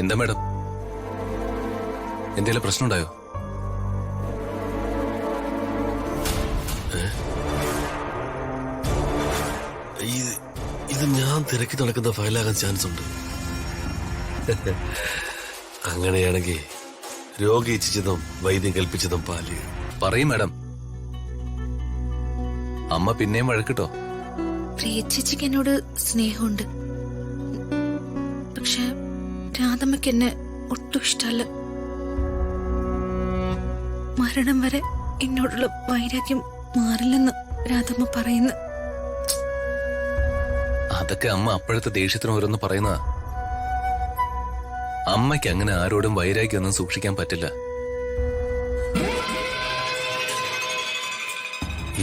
എന്താ മാഡം, എന്തെങ്കിലും പ്രശ്നമുണ്ടായോ? ഇത് ഞാൻ തിരക്കി നടക്കുന്ന ഫയലാകാൻ ചാൻസ് ഉണ്ട്. അങ്ങനെയാണെങ്കിൽ രോഗി ഇച്ഛിച്ചതും വൈദ്യം കൽപ്പിച്ചതും പാല്. പറയും മാഡം. അമ്മ പിന്നെയും വഴക്കിട്ടോ? പ്രിയ ചേച്ചിക്ക് എന്നോട് സ്നേഹമുണ്ട്, പക്ഷെ രാധമ്മയ്ക്ക് എന്നെ ഒട്ടും ഇഷ്ടമല്ല. മരണം വരെ എന്നോടുള്ള വൈരാഗ്യം മാറില്ലെന്ന് രാധമ്മ പറയുന്നു. അതൊക്കെ അമ്മ അപ്പോഴത്തെ ദേഷ്യത്തിന് ഓരോന്ന് പറയുന്നതാ. അമ്മയ്ക്ക് അങ്ങനെ ആരോടും വൈരാഗ്യമൊന്നും സൂക്ഷിക്കാൻ പറ്റില്ല.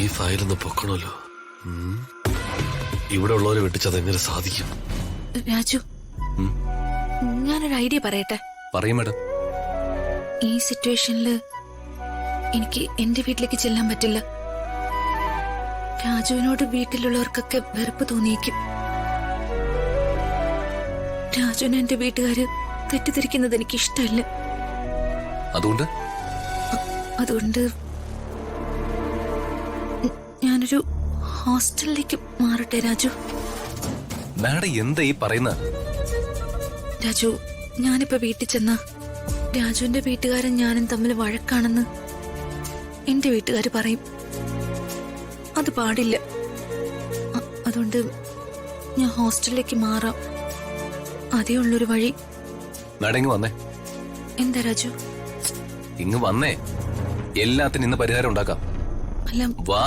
ഈ ഫയലൊന്ന് പൊക്കണമല്ലോ. ഇവിടെ ഉള്ളവരെ വെട്ടിച്ചതെങ്ങനെ സാധിക്കും? രാജു, ഞാനൊരു ഐഡിയ പറയട്ടെ. പറയും മാഡം. ഈ സിറ്റുവേഷനില് എനിക്ക് എന്റെ വീട്ടിലേക്ക് ചെല്ലാൻ പറ്റില്ല. രാജുവിനോട് വീട്ടിലുള്ളവർക്കൊക്കെ വെറുപ്പ് തോന്നിയേക്കും. രാജുവിനെ എന്റെ വീട്ടുകാര് തെറ്റിദ്ധരിക്കുന്നത് എനിക്ക് ഇഷ്ടമല്ല. അതുകൊണ്ട് ഞാനൊരു ഹോസ്റ്റലിലേക്ക് മാറട്ടെ രാജു. മാഡം എന്താ ഈ പറയുന്നത്? രാജു, ഞാനിപ്പോ വീട്ടിൽ ചെന്ന രാജുവിന്റെ വീട്ടുകാരൻ ഞാനും തമ്മിൽ വഴക്കാണെന്ന് എന്റെ വീട്ടുകാര് പറയും. അത് പാടില്ല. അതുകൊണ്ട് ഞാൻ ഹോസ്റ്റലിലേക്ക് മാറാം. അതേ ഉള്ളൊരു വഴി. മാഡം ഇങ്ങ് വന്നേ. എന്താ രാജു? ഇങ്ങ് വന്നേ, എല്ലാത്തിനും ഇന്ന് പരിഹാരം ഉണ്ടാക്കാം. അല്ല, വാ.